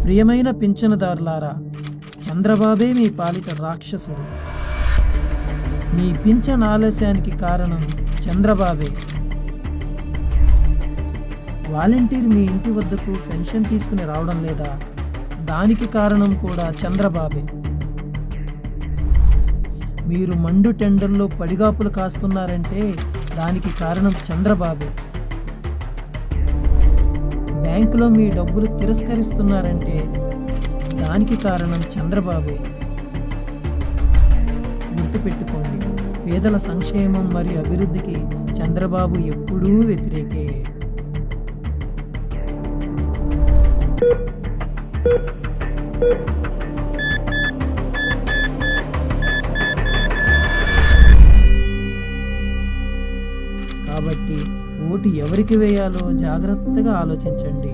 ప్రియమైన పింఛనుదారులారా, చంద్రబాబే మీ పాలిట రాక్షసుడు. మీ పింఛన్ ఆలస్యానికి కారణం చంద్రబాబే. వాలంటీర్ మీ ఇంటి వద్దకు పెన్షన్ తీసుకుని రావడం లేదా? దానికి కారణం కూడా చంద్రబాబే. మీరు మండు టెండర్లో పడిగాపులు కాస్తున్నారంటే దానికి కారణం చంద్రబాబే. బ్యాంకులో మీ డబ్బులు తిరస్కరిస్తున్నారంటే దానికి కారణం చంద్రబాబే. గుర్తుపెట్టుకోండి, పేదల సంక్షేమం మరియు అభివృద్ధికి చంద్రబాబు ఎప్పుడూ వ్యతిరేకే. కాబట్టి ఓటు ఎవరికి వేయాలో జాగ్రత్తగా ఆలోచించండి.